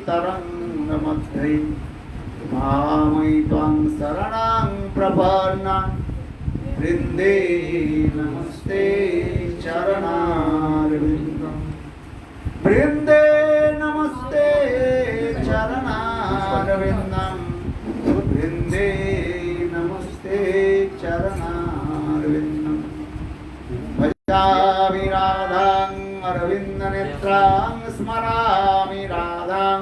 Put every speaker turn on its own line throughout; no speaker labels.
तरंगमध्ये मामयि त्वां शरणं प्रपन्ना वृंदे नमस्ते चरणारविंदम वृंदे नमस्ते चरणारविंदम वृंदे नमस्ते चरणारविंदम भजामि राधां अरविंद नेत्रां स्मरामि राधां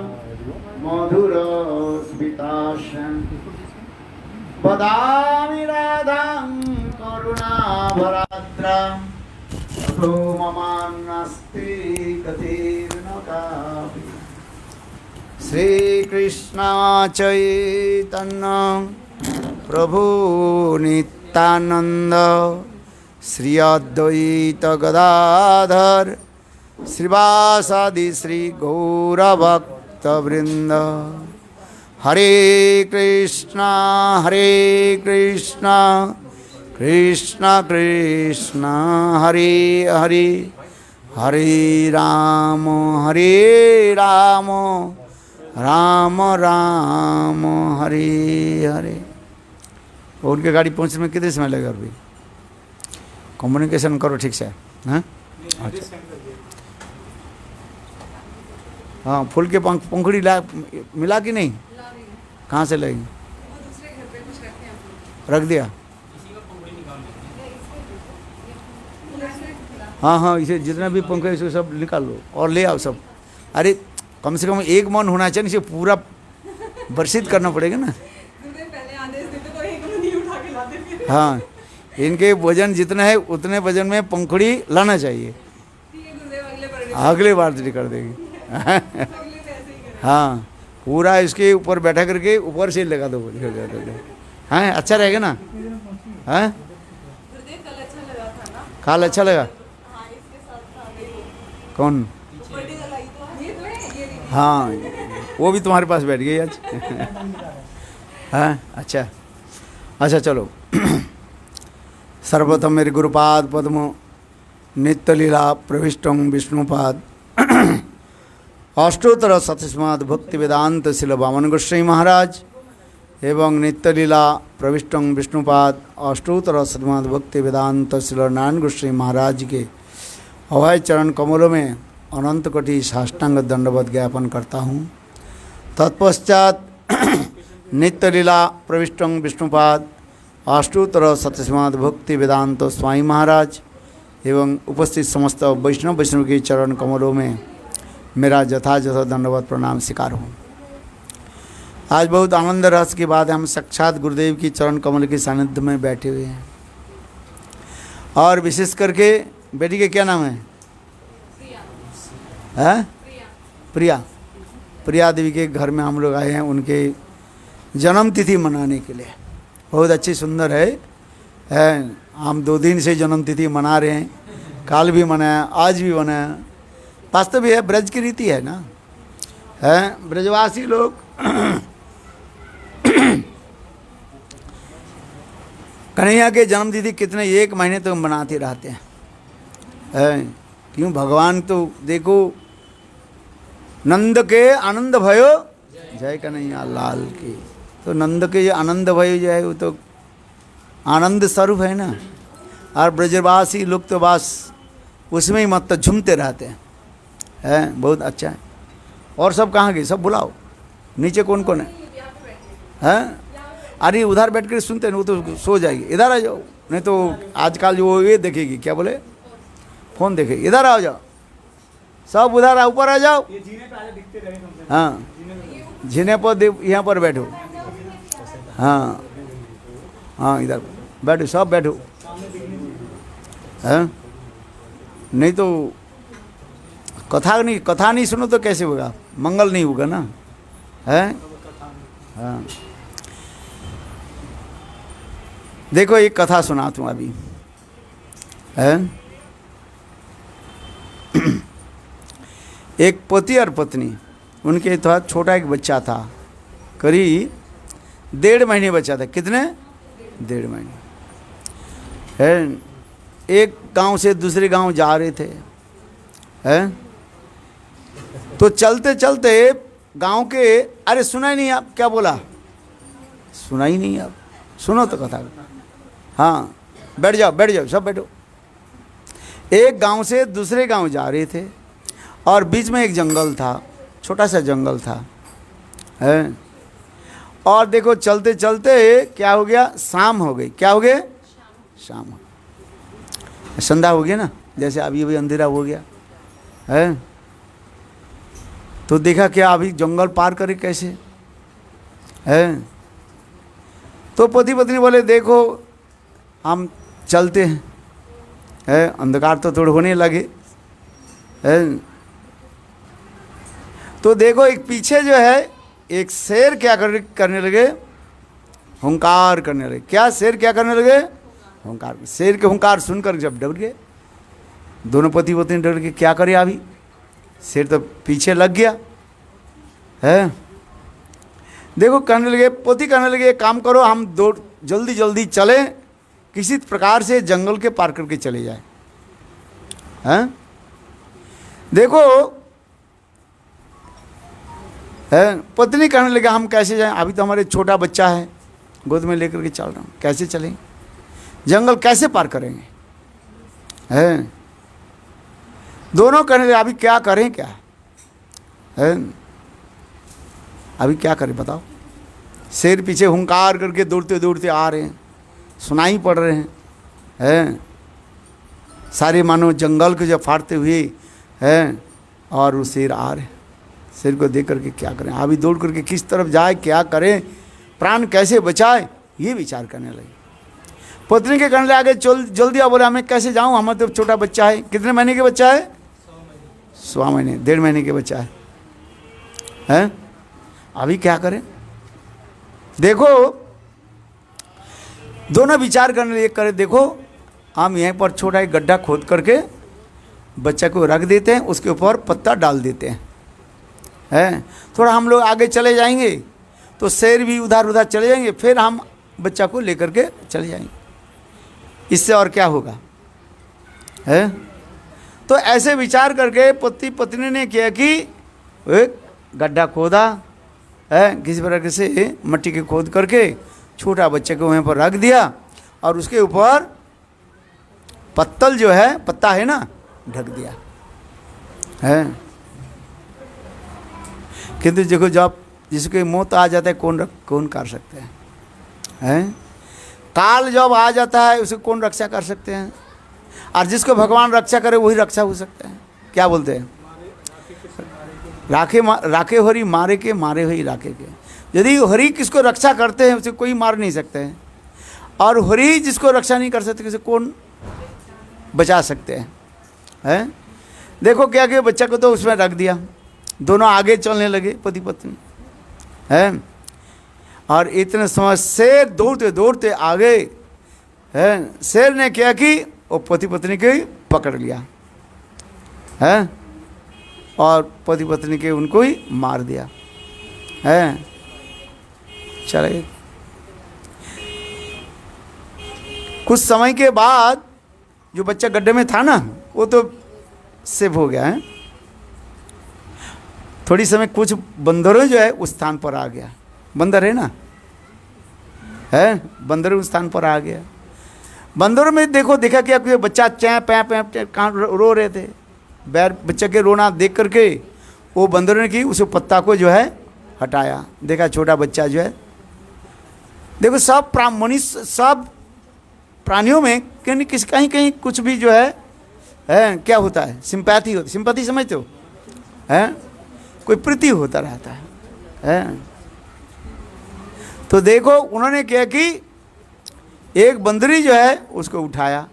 मधुरस्मिताशं वदामि राधां करुणाभराद्रां अथो ममान्नास्ति गतिर्न कापि। श्री कृष्ण चैतन्य प्रभु नित्यानंद श्री अद्वैत गदाधर श्रीवासादि श्री गौरभक्तवृंद। हरे कृष्णा कृष्ण कृष्ण हरे हरे हरे राम राम राम हरे हरे। उनके गाड़ी पहुंचने में कितने समय लगेगा? अभी कम्युनिकेशन करो ठीक से। हाँ अच्छा हाँ, फूल के पंखुड़ी मिला कि नहीं? कहाँ से लाई? रख दिया। हाँ हाँ, इसे जितना भी पंख है इसे सब निकाल लो और ले आओ सब। अरे कम से कम एक मन होना चाहिए, इसे पूरा वर्षित करना पड़ेगा ना। हाँ, इनके वजन जितना है उतने वजन में पंखुड़ी लाना चाहिए। अगले बार कर देगी। हाँ, पूरा इसके ऊपर बैठा करके ऊपर से लगा दो। हाँ अच्छा रहेगा ना? हाँ खाल अच्छा लगा? कौन? हाँ, वो भी तुम्हारे पास बैठ गई आज। हाँ अच्छा अच्छा, चलो। सर्वप्रथम मेरे गुरुपाद पद्म नित्य लीला प्रविष्टं विष्णुपाद अष्टोत्तर शतस्माद भक्ति वेदांत शिल वामन गोस्वामी महाराज एवं नित्य लीला प्रविष्टं विष्णुपाद अष्टोत्तर शतस्माद भक्ति वेदांत शिल नारायण गोस्वामी महाराज के अभय चरण कमलों में अनंत कोटि साष्टांग दंडवत ज्ञापन करता हूँ। तत्पश्चात नित्य लीला प्रविष्टं विष्णुपाद अष्टोत्तर शतस्माद भक्ति वेदांत स्वामी महाराज एवं उपस्थित समस्त वैष्णव के चरण कमलों में मेरा यथायथ दंडवत प्रणाम स्वीकार हूँ। आज बहुत आनंद रस के बाद हम साक्षात गुरुदेव की चरण कमल के सानिध्य में बैठे हुए हैं। और विशेष करके बेटी के क्या नाम है? प्रिया। प्रिया देवी के घर में हम लोग आए हैं उनके जन्म तिथि मनाने के लिए। बहुत अच्छी सुंदर है। हम 2 दिन से जन्म तिथि मना रहे हैं। काल भी मनाया, आज भी मनाया। वास्तव में ब्रज की रीति है ना, है ब्रजवासी लोग कन्हैया के जन्मतिथि कितने 1 महीने तक तो मनाते रहते हैं। क्यों? भगवान तो देखो, नंद के आनंद भयो जय कन्हैया लाल की। तो नंद के जो आनंद भयो जो है वो तो आनंद स्वरूप है ना। और ब्रजवासी लोग तो बस उसमें ही मत झूमते रहते हैं। बहुत अच्छा है। और सब कहाँ गए? सब बुलाओ। नीचे कौन कौन है? अरे उधर बैठ कर सुनते हैं, वो तो सो जाएगी। इधर आ जाओ, नहीं तो आजकल जो ये देखेगी, क्या बोले, फोन देखेगी। इधर आ जाओ, सब उधर ऊपर आ जाओ। हाँ, जीने पर यहाँ पर बैठो। हाँ हाँ, इधर बैठो, सब बैठो। हाँ, नहीं तो कथा नहीं सुनो तो कैसे होगा? मंगल नहीं होगा ना। है हाँ, देखो एक कथा सुनाता हूँ अभी। है एक पति और पत्नी, उनके थोड़ा छोटा एक बच्चा था, करीब 1.5 महीने बच्चा था। कितने? 1.5 महीने। है एक गांव से दूसरे गांव जा रहे थे। है तो चलते चलते गांव के, अरे सुना ही नहीं आप, क्या बोला, सुना ही नहीं आप, सुनो तो कथा। हाँ बैठ जाओ सब बैठो। एक गांव से दूसरे गांव जा रहे थे और बीच में एक जंगल था, छोटा सा जंगल था, है। और देखो चलते चलते क्या हो गया, शाम हो गई। क्या हो गया, शाम हो गई, संध्या हो गया ना, जैसे अभी अभी अंधेरा हो गया है। तो देखा क्या, अभी जंगल पार करे कैसे, है। तो पति पत्नी बोले देखो हम चलते हैं, है, अंधकार तो थोड़े होने लगे, है। तो देखो एक पीछे जो है एक शेर क्या करने लगे, हुंकार करने लगे। क्या शेर क्या करने लगे, हुंकार। शेर के हुंकार सुनकर जब डर गए दोनों पति पत्नी, डर के क्या करे अभी, शेर तो पीछे लग गया है। देखो कहने लगे, पति कहने लगे एक काम करो, हम दो जल्दी जल्दी चले, किसी प्रकार से जंगल के पार करके चले जाए, हैं। देखो है, पत्नी कहने लगे हम कैसे जाएं, अभी तो हमारे छोटा बच्चा है, गोद में लेकर के चल रहा हूँ, कैसे चलें, जंगल कैसे पार करेंगे, है। दोनों कहने लगे अभी क्या करें, क्या है, अभी क्या करें बताओ। शेर पीछे हुंकार करके दौड़ते दौड़ते आ रहे हैं, सुनाई पड़ रहे हैं, है। सारे मानो जंगल को जब फाड़ते हुए हैं, और वो शेर आ रहे हैं। शेर को देख करके क्या करें, अभी दौड़ करके किस तरफ जाए, क्या करें, प्राण कैसे बचाए, ये विचार करने लगे। पत्नी के कहने लगे आगे चल जल्दी आ, बोले हमें कैसे जाऊं, हमारा तो छोटा बच्चा है। कितने महीने के बच्चा है, 1.25 महीने, 1.5 महीने के बच्चा है, हैं। अभी क्या करें। देखो दोनों विचार करने लगे, करे देखो हम यहीं पर छोटा एक गड्ढा खोद करके बच्चा को रख देते हैं, उसके ऊपर पत्ता डाल देते हैं, है। थोड़ा हम लोग आगे चले जाएंगे तो शेर भी उधर उधर चले जाएंगे, फिर हम बच्चा को लेकर के चले जाएंगे, इससे और क्या होगा, है। तो ऐसे विचार करके पति पत्नी ने किया कि एक गड्ढा खोदा, है, किसी प्रकार से मिट्टी के खोद करके छोटा बच्चे को वहीं पर रख दिया, और उसके ऊपर पत्तल जो है, पत्ता है ना, ढक दिया, है। किंतु देखो जब जिसके मौत आ जाता है कौन कर सकते हैं, हैं। काल जब आ जाता है उसे कौन रक्षा कर सकते हैं, और जिसको भगवान रक्षा करे वही रक्षा हो सकता है। क्या बोलते हैं, राखे हरि मारे के मारे हरि राखे के। यदि हरि किसको रक्षा करते हैं उसे कोई मार नहीं सकते हैं, और हरि जिसको रक्षा नहीं कर सकते उसे कौन बचा सकते हैं, हैं। देखो क्या कि बच्चा को तो उसमें रख दिया, दोनों आगे चलने लगे पति पत्नी, हैं। और इतने समय शेर दौड़ते दौड़ते आगे, हैं। शेर ने क्या कि वो पति पत्नी को पकड़ लिया, हैं, और पति पत्नी के उनको ही मार दिया, हैं। चले कुछ समय के बाद जो बच्चा गड्ढे में था ना वो तो सेव हो गया, है। थोड़ी समय कुछ बंदरों जो है उस स्थान पर आ गया, बंदर है ना, है, बंदर उस स्थान पर आ गया। बंदरों में देखा क्या कि बच्चा चैं पैं पैं कहाँ रो रहे थे, बैर बच्चे के रोना देख करके वो बंदरों ने की उस पत्ता को जो है हटाया, देखा छोटा बच्चा जो है। देखो सब मनुष्य सब प्राणियों में कहीं कहीं कुछ भी जो है क्या होता है, सिंपैथी होती, सिंपैथी समझते हो, है, कोई प्रीति होता रहता है। तो देखो उन्होंने क्या कि एक बंदरी जो है उसको उठाया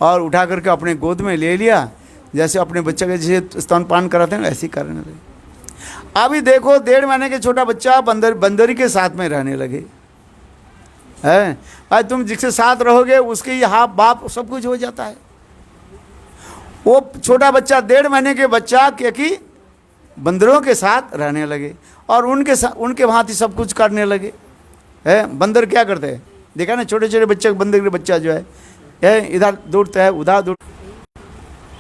और उठा करके अपने गोद में ले लिया, जैसे अपने बच्चे के जैसे स्तनपान कराते हैं ऐसे ही करने लगे। अभी देखो 1.5 महीने के छोटा बच्चा बंदरी के साथ में रहने लगे, है। भाई तुम जिसके साथ रहोगे उसके यहाँ बाप सब कुछ हो जाता है। वो छोटा बच्चा 1.5 महीने के बच्चा क्योंकि बंदरों के साथ रहने लगे और उनके भांति सब कुछ करने लगे, है। बंदर क्या करते हैं, देखा ना, छोटे छोटे बच्चे, बंदर के बच्चा जो है इधर दौड़ता है उधर दौड़,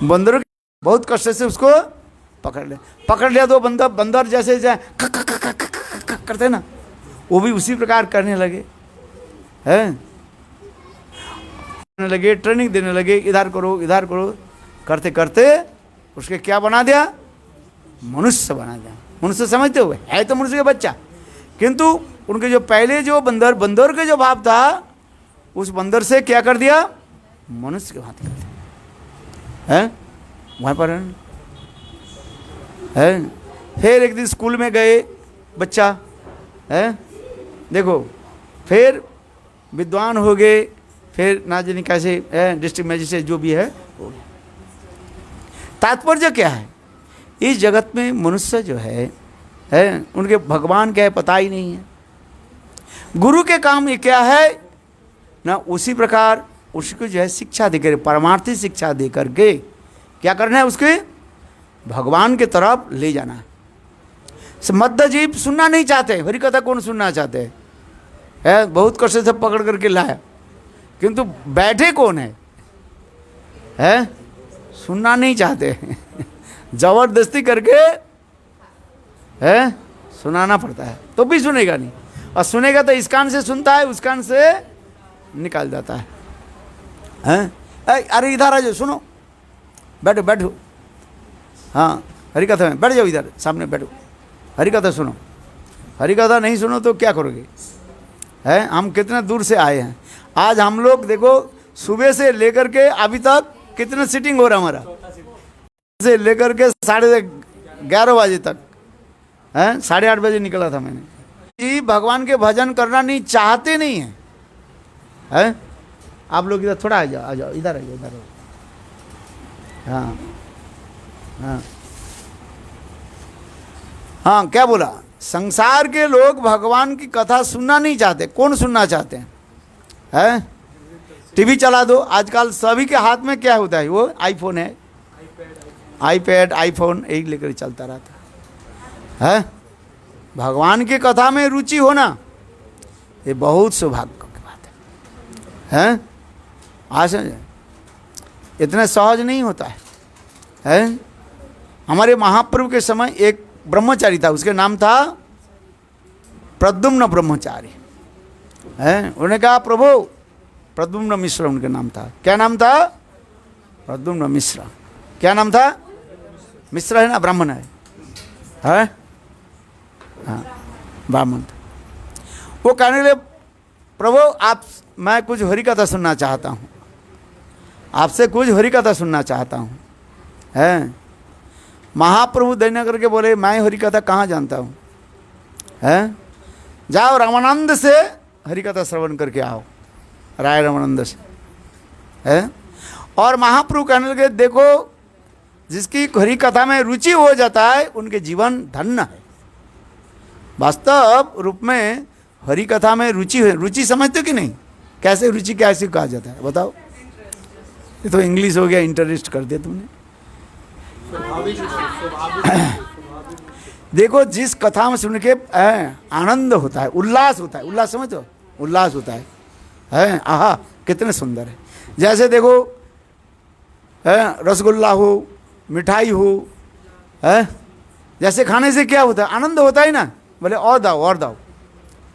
बंदरों बहुत कष्ट से उसको पकड़ लिया तो बंदर बंदर जैसे करते ना, वो भी उसी प्रकार करने लगे, हैं, करने लगे, ट्रेनिंग देने लगे, इधर करो, करते करते उसके क्या बना दिया, मनुष्य बना दिया। मनुष्य समझते हुए है तो मनुष्य का बच्चा, किंतु उनके जो पहले जो बंदर के जो भाव था, उस बंदर से क्या कर दिया, मनुष्य के हाथ कर दिया, है वहाँ पर है। फिर एक दिन स्कूल में गए बच्चा, है, देखो, फिर विद्वान हो गए, फिर ना जाने कैसे डिस्ट्रिक्ट मजिस्ट्रेट जो भी है हो गया। तात्पर्य क्या है, इस जगत में मनुष्य जो है उनके भगवान क्या है पता ही नहीं है। गुरु के काम ये क्या है ना, उसी प्रकार उसको जो है शिक्षा देकर, परमार्थी शिक्षा दे करके क्या करना है, उसके भगवान के तरफ ले जाना है। मध्य जीव सुनना नहीं चाहते, हरि कथा कौन सुनना चाहते है, बहुत कष्ट से पकड़ करके लाया, किंतु बैठे कौन है, सुनना नहीं चाहते जबरदस्ती करके है सुनाना पड़ता है, तो भी सुनेगा नहीं, और सुनेगा तो इस कान से सुनता है, उस कान से निकाल जाता है, हैं? अरे इधर आ जाओ, सुनो, बैठो बैठो, हाँ हरि कथा में बैठ जाओ, इधर सामने बैठो, हरि कथा सुनो। हरि कथा नहीं सुनो तो क्या करोगे, हैं? हम कितने दूर से आए हैं, आज हम लोग देखो सुबह से लेकर के अभी तक कितने सीटिंग हो रहा हमारा, से लेकर के 11:30 बजे तक, हैं, 8:30 बजे निकला था मैंने। जी भगवान के भजन करना नहीं चाहते नहीं है, हैं? आप लोग इधर थोड़ा आ जाओ, इधर आइए, इधर। हाँ हाँ हाँ, क्या बोला, संसार के लोग भगवान की कथा सुनना नहीं चाहते। कौन सुनना चाहते हैं? टीवी चला दो, आजकल सभी के हाथ में क्या होता है, वो आईफोन है, आईपैड, आईफोन यही लेकर चलता रहता है। भगवान की कथा में रुचि होना ये बहुत सौभाग्य की बात है, आज इतने सहज नहीं होता है। हमारे महाप्रभु के समय एक ब्रह्मचारी था, उसके नाम था प्रद्युम्न ब्रह्मचारी, है। उन्होंने कहा प्रभु, प्रद्युम्न मिश्र उनका नाम था। क्या नाम था? प्रद्युम्न मिश्र। क्या नाम था? मिश्र है ना, ब्राह्मण है, हाँ, ब्राह्मण था। वो कहने लगे प्रभु आप, मैं कुछ हरि कथा सुनना चाहता हूँ, आपसे कुछ हरि कथा सुनना चाहता हूँ, है। महाप्रभु दैन्य करके बोले मैं हरि कथा कहाँ जानता हूँ, है, जाओ रामानंद से हरि कथा श्रवण करके आओ, राय रामानंद से, है। और महाप्रभु कहने लगे देखो जिसकी हरि कथा में रुचि हो जाता है उनके जीवन धन्य है। वास्तव रूप में हरि कथा में रुचि है। रुचि समझते हो कि नहीं? कैसे रुचि कैसे कहा जाता है बताओ? ये तो इंग्लिश हो गया, इंटरेस्ट कर दिया तुमने। देखो जिस कथा में सुन के आनंद होता है, उल्लास होता है, उल्लास समझो, उल्लास होता है, आहा कितने सुंदर है। जैसे देखो रसगुल्ला हो, मिठाई हो, जैसे खाने से क्या होता है? आनंद होता है ना। बोले और दाओ, और दाओ,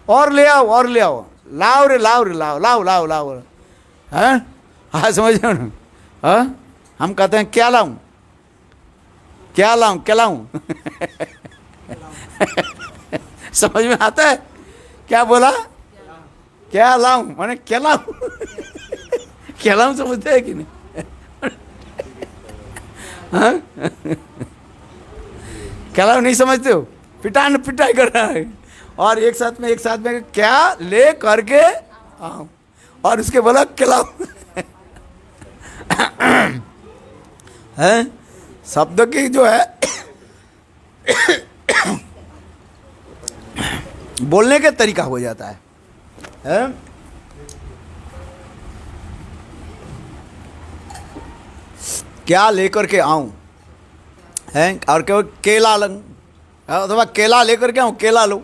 और ले आओ, और ले आओ, लाओ रे लाओ रे लाओ, लाओ लाओ लाओ, हैं? हाँ समझो ना, हाँ हम कहते हैं क्या लाऊं, क्या लाऊं, क्या लाऊं समझ में आता है? क्या बोला? क्या लाऊं माने क्या लाऊं क्या लाऊं, समझते हैं कि नहीं? हाँ क्या लाऊं नहीं समझते हो? पिटाई कर रहा है, और एक साथ में क्या ले करके आओ, और उसके बोला क्या लाऊं है। शब्द की जो है बोलने के तरीका हो जाता है? क्या लेकर के आऊं, है, और क्या केला लंग, अथवा केला लेकर के आऊं, केला लो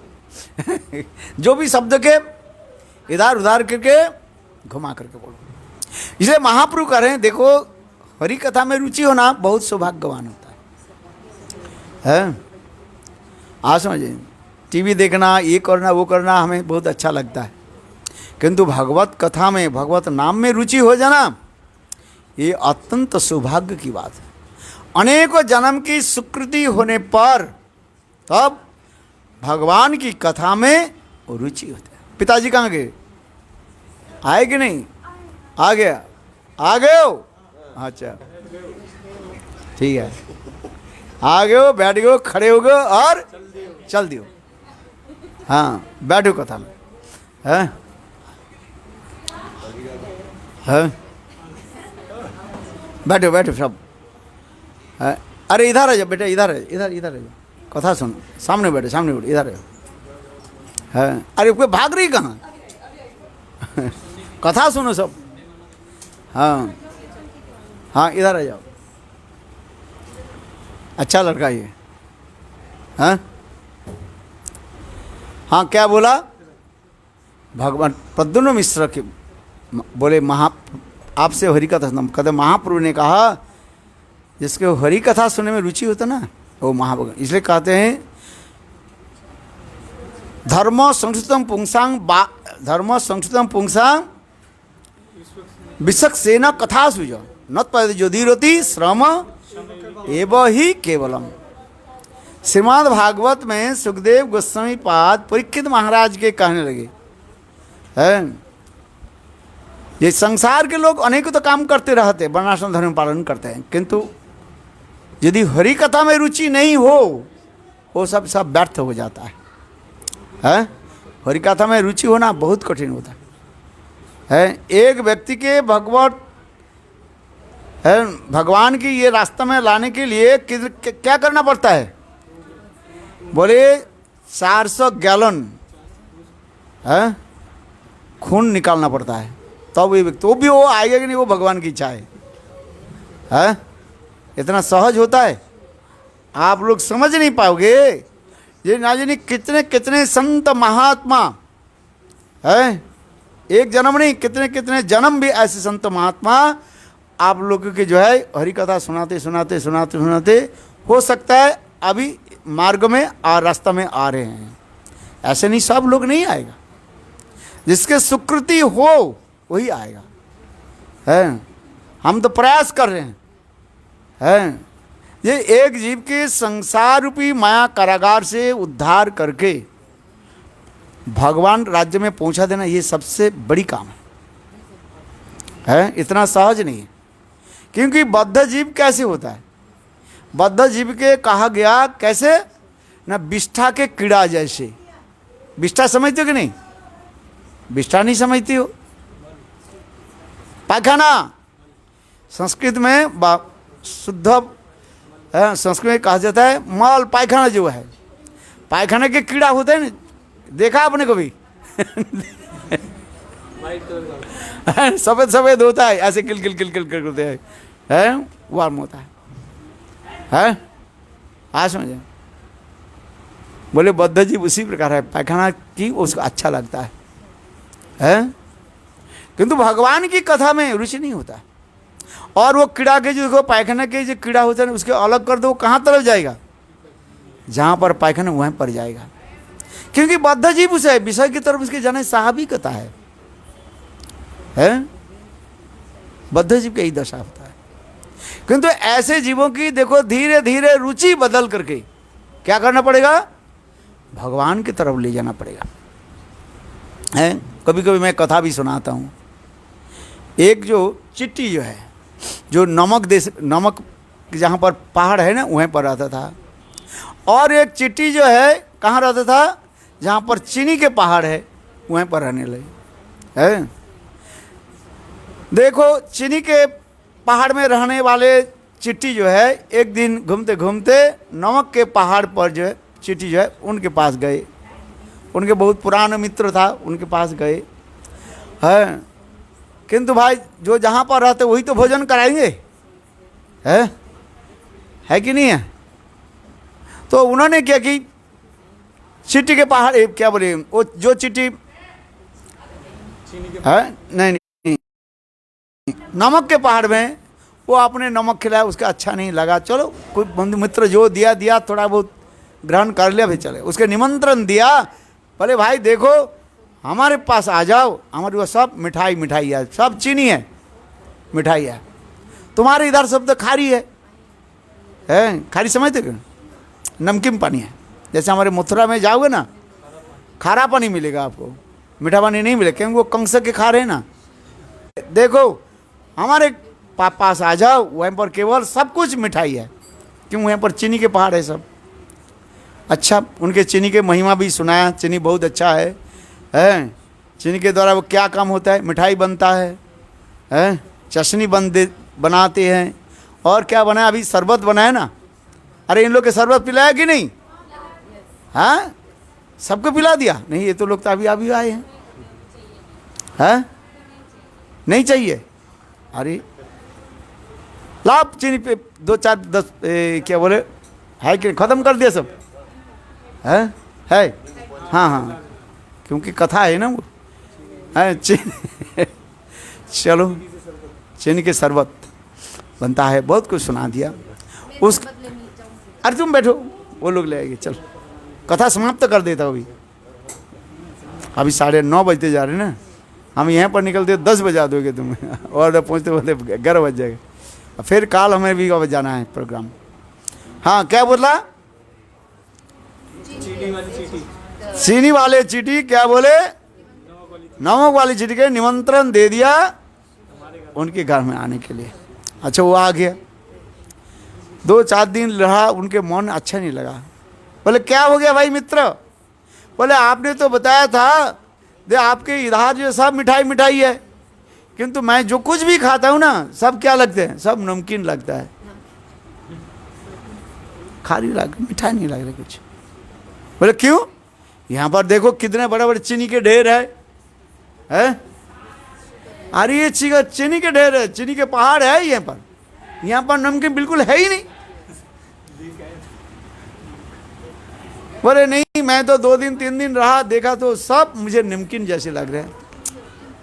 जो भी शब्द के इधर उधर करके घुमा करके बोलो। इसलिए महाप्रभु कह रहे हैं देखो हरि कथा में रुचि होना बहुत सौभाग्यवान होता है। है। आज समझिए, टीवी देखना, ये करना वो करना हमें बहुत अच्छा लगता है, किंतु भगवत कथा में, भगवत नाम में रुचि हो जाना, ये अत्यंत सौभाग्य की बात है। अनेकों जन्म की सुकृति होने पर तब भगवान की कथा में रुचि होती है। पिताजी कहाँ गए? आए कि नहीं? आ गया? आ गए हो? अच्छा ठीक है, आ गए हो, बैठ गए, खड़े हो गए और चल दियो। हाँ, बैठो कथा में। है है, बैठो बैठो सब। है? अरे इधर आ जाओ बेटा, इधर है, इधर इधर आ जाओ, कथा सुनो। सामने बैठो, सामने बैठो, इधर है। अरे कोई भाग रही कहाँ? कथा सुनो सब। हाँ हाँ, इधर आ जाओ। अच्छा लड़का ये। हाँ हाँ, क्या बोला? भगवान प्रद्युम्न मिश्र के बोले, आपसे हरि कथा सुनना। कदम महाप्रभु ने कहा जिसके हरि कथा सुनने में रुचि होता ना, वो महाभगवान। इसलिए कहते हैं धर्म संस्कृतम पुंसांग विशक्सेन कथा सुज नत्पद ज्योतिरोति श्रम एव ही केवलम। श्रीमद् भागवत में सुखदेव गोस्वामी पाद परीक्षित महाराज के कहने लगे, हैं ये संसार के लोग अनेकों तो काम करते रहते, वर्णाश्रम धर्म पालन करते हैं, किंतु यदि हरि कथा में रुचि नहीं हो, वो सब व्यर्थ हो जाता है। हरि कथा में रुचि होना बहुत कठिन होता है। एक व्यक्ति के भगवान की ये रास्ता में लाने के लिए क्या करना पड़ता है? बोले 400 गैलन खून निकालना पड़ता है, तब ये व्यक्ति, वो भी वो आएगा कि नहीं, वो भगवान की इच्छा है। इतना सहज होता है, आप लोग समझ नहीं पाओगे। ये ना जाने कितने कितने संत महात्मा है, एक जन्म नहीं, कितने कितने जन्म भी ऐसे संत महात्मा आप लोगों के जो है हरि कथा सुनाते सुनाते सुनाते सुनाते हो सकता है अभी मार्ग में और रास्ता में आ रहे हैं। ऐसे नहीं, सब लोग नहीं आएगा, जिसके सुकृति हो वही आएगा। है, हम तो प्रयास कर रहे हैं। ये एक जीव के संसार रूपी माया कारागार से उद्धार करके भगवान राज्य में पहुंचा देना, ये सबसे बड़ी काम है। इतना सहज नहीं है, क्योंकि बद्ध जीव कैसे होता है? बद्ध जीव के कहा गया कैसे ना, विष्ठा के कीड़ा जैसे। विष्ठा समझते हो कि नहीं? विष्ठा नहीं समझती हो? पायखाना संस्कृत में शुद्ध संस्कृत में कहा जाता है मल। पायखाना जो है, पायखाना के कीड़ा होते हैं ना, देखा आपने कभी? सफेद सफेद होता है, ऐसे किल किल किल किल करते हैं, वार्म होता है। आज समझे? बोले बद्ध जीव उसी प्रकार है, पायखाना की उसको अच्छा लगता है, किंतु भगवान की कथा में रुचि नहीं होता। और वो कीड़ा के जो पायखाना के जो कीड़ा होता है उसके अलग कर दो, कहाँ तरफ जाएगा? जहाँ पर पायखाना वहीं पर जाएगा, क्योंकि बद्ध जीव उसे विषय की तरफ उसके जाने स्वाभाविकता है। बद्ध जीव की यही दशा होता है। किंतु ऐसे जीवों की देखो धीरे धीरे रुचि बदल करके क्या करना पड़ेगा? भगवान की तरफ ले जाना पड़ेगा। कभी कभी मैं कथा भी सुनाता हूँ। एक जो चिट्टी जो है, जो नमक जहाँ पर पहाड़ है ना, वहीं पर रहता था। और एक चिट्टी जो है कहाँ रहता था? जहाँ पर चीनी के पहाड़ है वहीं पर रहने लगे। देखो, चीनी के पहाड़ में रहने वाले चिट्टी जो है एक दिन घूमते घूमते नमक के पहाड़ पर जो है चिट्टी जो है उनके पास गए। उनके बहुत पुराना मित्र था, उनके पास गए। किंतु भाई जो जहाँ पर रहते वही तो भोजन कराएंगे, है कि नहीं है? तो उन्होंने क्या कि चिट्टी के पहाड़ क्या बोले, वो जो चिट्टी है नहीं नमक के पहाड़ में वो आपने नमक खिलाया, उसका अच्छा नहीं लगा, चलो कोई बंधु मित्र जो दिया दिया, थोड़ा बहुत ग्रहण कर लिया, भी चले। उसके निमंत्रण दिया, बोले भाई देखो हमारे पास आ जाओ, हमारे पास सब मिठाई मिठाई है, सब चीनी है, मिठाई है। तुम्हारे इधर सब तो खारी है, खारी समझते क्यों? नमकीन पानी है। जैसे हमारे मथुरा में जाओगे ना, खारा पानी मिलेगा आपको, मीठा पानी नहीं मिलेगा, क्योंकि वो कंस के खा रहे हैं ना। देखो हमारे पास आ जाओ, वहीं पर केवल सब कुछ मिठाई है, क्यों? वहीं पर चीनी के पहाड़ है सब। अच्छा, उनके चीनी के महिमा भी सुनाया, चीनी बहुत अच्छा है। चीनी के द्वारा वो क्या काम होता है? मिठाई बनता है, चशनी बनाते हैं, और क्या बनाया? अभी शरबत बनाया ना। अरे इन लोग के शरबत पिलाया कि नहीं? हाँ, सबको पिला दिया? नहीं, ये तो लोग तो अभी आए हैं, नहीं चाहिए। अरे लाभ चीनी पे 2 4 10 क्या बोले है कि खत्म कर दिया सब? है हाँ हाँ, क्योंकि कथा है ना वो है। चीनी चलो, चीनी के शरबत बनता है, बहुत कुछ सुना दिया उस। अरे तुम बैठो, वो लोग ले आएंगे। चलो कथा समाप्त कर देता हूँ। अभी 9:30 बजते जा रहे हैं ना, हम यहाँ पर निकलते 10 बजा दोगे तुम, और पहुँचते पहुँचते 11 बज जाएगा। फिर काल हमें भी अब जाना है प्रोग्राम। हाँ, क्या बोला? चीनी वाले चीटी क्या बोले? नमक वाली चीटी के निमंत्रण दे दिया उनके घर में आने के लिए। अच्छा, वो आ गया, 2 4 दिन रहा, उनके मन अच्छा नहीं लगा। बोले क्या हो गया भाई मित्र? बोले आपने तो बताया था दे आपके इधर जो सब मिठाई मिठाई है, किंतु मैं जो कुछ भी खाता हूँ ना, सब क्या लगते हैं? सब नमकीन लगता है, खाली लग, मिठाई नहीं लग रहा कुछ। बोले क्यों? यहाँ पर देखो कितने बड़े बड़े चीनी के ढेर है? अरे ये चीनी के ढेर है, चीनी के पहाड़ है यहाँ पर नमकीन बिल्कुल है ही नहीं। बोले नहीं, मैं तो 2 दिन 3 दिन रहा, देखा तो सब मुझे नमकीन जैसे लग रहे हैं,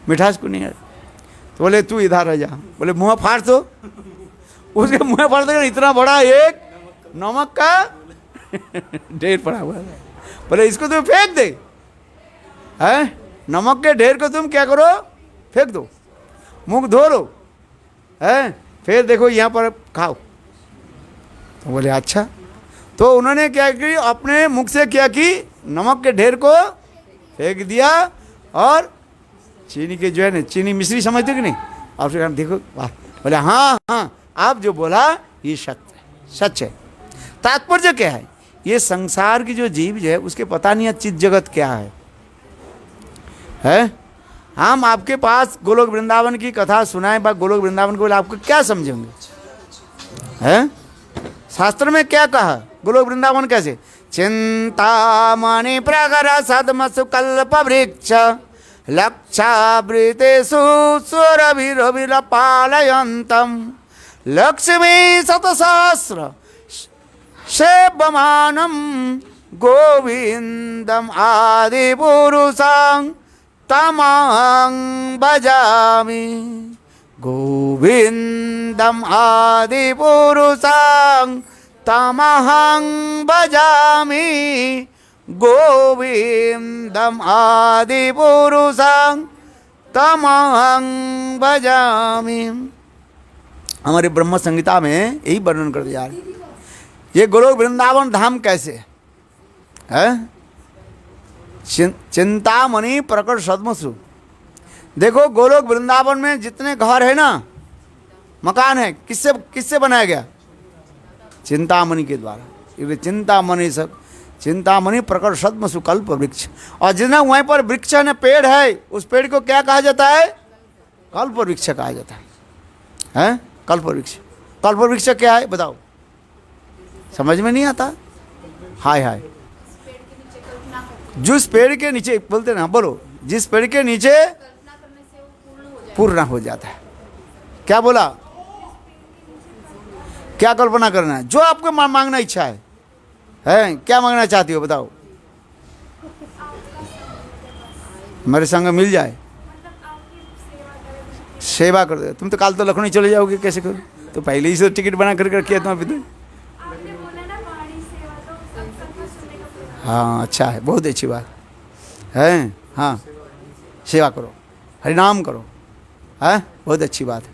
मिठास को नहीं है। तो बोले तू इधर आ जा। बोले मुँह फाड़ दो। उसके मुँह फाड़ दो, इतना बड़ा एक नमक का ढेर पड़ा हुआ है। बोले इसको तुम फेंक दे, नमक के ढेर को तुम क्या करो? फेंक दो, मुंह धो लो, फिर देखो यहाँ पर खाओ। तो बोले अच्छा। तो उन्होंने क्या की? अपने मुख से क्या की? नमक के ढेर को फेंक दिया, और चीनी के जो है ना, चीनी मिश्री समझते कि नहीं? आप देखो, बोले हाँ हाँ, आप जो बोला ये सच है। तात्पर्य क्या है? ये संसार की जो जीव है उसके पता नहीं है चित्त जगत क्या है? हम आपके पास गोलोक वृंदावन की कथा सुनाए, बा गोलोक वृंदावन को बोले आपको क्या समझेंगे? शास्त्र में क्या कहा? गोलोक वृंदावन कैसे? चिंतामणि प्रगर सदमसु कल्प वृक्ष लक्षावृतेषु सुरभिरभिरपालयन्तम् लक्ष्मी शतसहस्र सेव्यमानं गोविन्दम् आदिपुरुषं तमहं भजामि। गोविन्दम् आदिपुरुषं तमहं भजामि। गोविन्दम् आदिपुरुषं तमहं भजामि। हमारे ब्रह्म संहिता में यही वर्णन कर दिया। ये गोलोक वृंदावन धाम कैसे है? चिंतामणि प्रकट सदमसु। देखो गोलोक वृंदावन में जितने घर है ना, मकान है, किससे बनाया गया? चिंतामणि के द्वारा। इसलिए चिंतामणि सब, चिंतामणि प्रकट सदमसु कल्प वृक्ष। और जितना वहीं पर वृक्ष है ना, पेड़ है, उस पेड़ को क्या कहा जाता है? कल्प वृक्ष कहा जाता है? कल्प वृक्ष। कल्प वृक्ष क्या है बताओ? समझ में नहीं आता? हाय जिस पेड़ के नीचे, बोलते ना, बोलो, जिस पेड़ के नीचे पूर्ण हो जाता है। क्या बोला? क्या कल्पना करना है? जो आपको मांगना इच्छा है? क्या मांगना चाहती हो बताओ? मेरे संग मिल जाए, सेवा कर दे। तुम तो काल तो लखनऊ चले जाओगे, कैसे करो? तो पहले ही से टिकट बना करके रखिए तुम्हारे पिता।
आपने बोला ना पहाड़ी सेवा, तो सत्संग को सुनने का प्रयास।
हाँ अच्छा है, बहुत अच्छी बात है। हाँ सेवा करो, हरिनाम करो, है बहुत अच्छी बात है।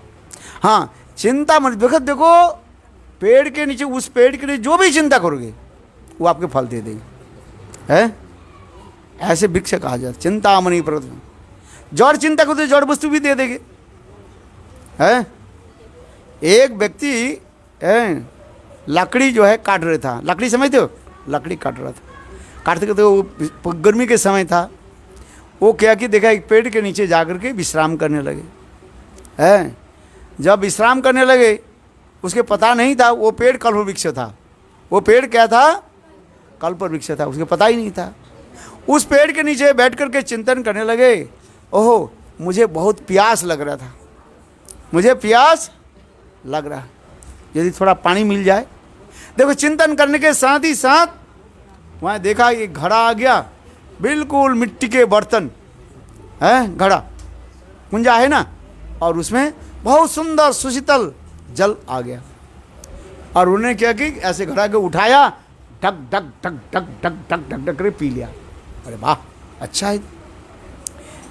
हाँ चिंता मत देखो, पेड़ के नीचे, उस पेड़ के लिए जो भी चिंता करोगे वो आपके फल दे देगी, है ऐसे वृक्ष कहा जाता, चिंतामणि पर्वत। जड़ चिंता करो तो जड़ वस्तु भी दे देंगे, है। एक व्यक्ति लकड़ी जो है काट रहा था, लकड़ी समझते हो, लकड़ी काट रहा था, काटते करते वो गर्मी के समय था, वो क्या कि देखा एक पेड़ के नीचे जा करके विश्राम करने लगे, है। जब विश्राम करने लगे उसके पता नहीं था वो पेड़ कल्प वृक्ष था। वो पेड़ क्या था? कल्प वृक्ष था, उसके पता ही नहीं था। उस पेड़ के नीचे बैठ करके चिंतन करने लगे, ओहो मुझे बहुत प्यास लग रहा था, मुझे प्यास लग रहा, यदि थोड़ा पानी मिल जाए। देखो चिंतन करने के साथ ही साथ वहाँ देखा ये घड़ा आ गया, बिल्कुल मिट्टी के बर्तन है, घड़ा कुंजा है ना, और उसमें बहुत सुंदर सुशीतल जल आ गया। और उन्होंने क्या कि ऐसे घड़ा के उठाया, ढक ढक ढक ढक ढक ढक ढक ढक कर पी लिया। अरे वाह अच्छा है।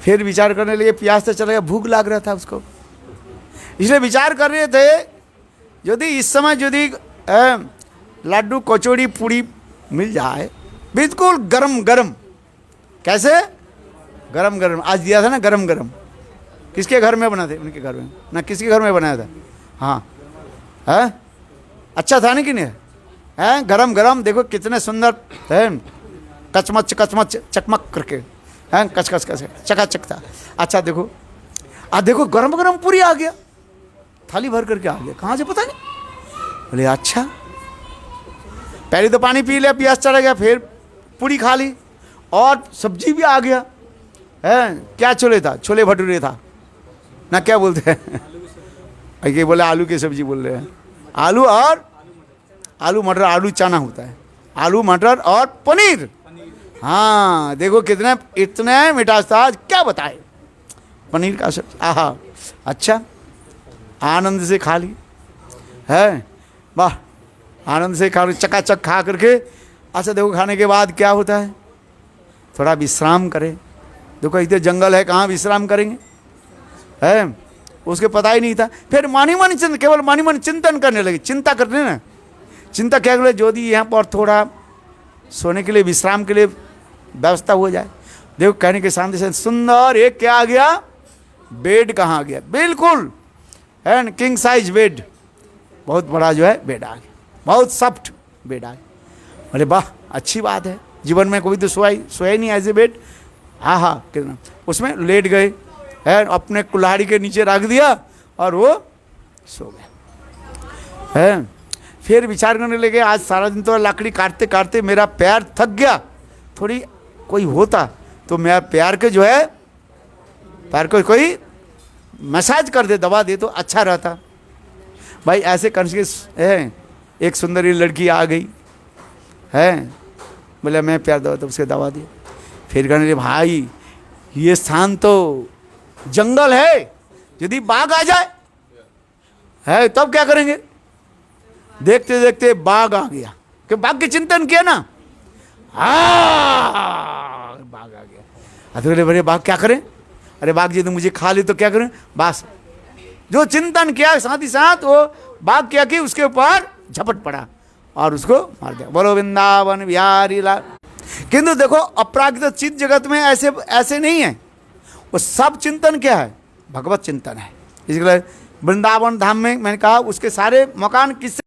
फिर विचार करने लगे, प्यास तो चला गया, भूख लग रहा था उसको, इसलिए विचार कर रहे थे यदि इस समय यदि लड्डू कचौड़ी पूड़ी मिल जाए बिल्कुल गरम गरम, कैसे गरम गरम, आज दिया था ना गरम गरम, किसके घर में बना थे? उनके घर में ना, किसके घर में बनाया था? हाँ है, अच्छा था ना कि नहीं है, गरम गरम। देखो कितने सुंदर है, कचमच कचमच चकमक करके है, कच कच कच चकाचक था। अच्छा देखो, देखो गरम गरम पूरी आ गया, थाली भर करके आ गया, कहाँ से पता नहीं। बोले अच्छा, पहले तो पानी पी लिया, प्यास चढ़ा गया, फिर पूरी खा ली और सब्जी भी आ गया, है क्या छोले था, छोले भटूरे था ना, क्या बोलते हैं ये बोले आलू की सब्जी बोल रहे हैं, आलू और आलू मटर, आलू चना होता है, आलू मटर और पनीर। हाँ देखो कितने इतने मिठास था, क्या बताए, पनीर का सब्जी, आहा अच्छा, आनंद से खा ली, है वाह, आनंद से खा ली, चकाचक खा करके। अच्छा देखो खाने के बाद क्या होता है, थोड़ा विश्राम करें। देखो इधर जंगल है, कहाँ विश्राम करेंगे, है उसके पता ही नहीं था। फिर मानी मन चिंतन, केवल मानी मन चिंतन करने लगे, चिंता करने ना, चिंता क्या करे, जो दी यहाँ पर थोड़ा सोने के लिए, विश्राम के लिए व्यवस्था हो जाए। देखो कहने के सामने सुंदर एक क्या आ गया, बेड कहाँ आ गया, बिल्कुल एंड किंग साइज बेड, बहुत बड़ा जो है बेड आ गया, बहुत सॉफ्ट बेड आ गया। अरे वाह अच्छी बात है, जीवन में कोई तो सोया ही नहीं ऐसे बेड, हाँ हाँ कितना, उसमें लेट गए है, अपने कुल्हाड़ी के नीचे रख दिया और वो सो गए, है। फिर विचार करने लगे, आज सारा दिन तो लकड़ी काटते काटते मेरा पैर थक गया, थोड़ी कोई होता तो मेरा पैर के जो है, पैर को कोई मसाज कर दे, दबा दे तो अच्छा रहता। भाई ऐसे करके एक सुंदरी लड़की आ गई, है बोले मैं पैर दबा, तो उसके दबा दिया। फिर कहने लगे भाई ये स्थान तो जंगल है, यदि बाघ आ जाए है तब क्या करेंगे। देखते देखते बाघ आ गया, कि बाघ के चिंतन किया ना, बाघ आ गया। तो बोले बाघ क्या करें, अरे बाघ जी तो मुझे खा ले तो क्या करें, बस जो चिंतन किया साथ ही साथ वो बाघ क्या कि उसके ऊपर झपट पड़ा और उसको मार दिया। बोलो वृंदावन बिहारी लाल। किंतु देखो अपराकृत चित्त जगत में ऐसे ऐसे नहीं है, वो सब चिंतन क्या है, भगवत चिंतन है। इसलिए वृंदावन धाम में मैंने कहा उसके सारे मकान किससे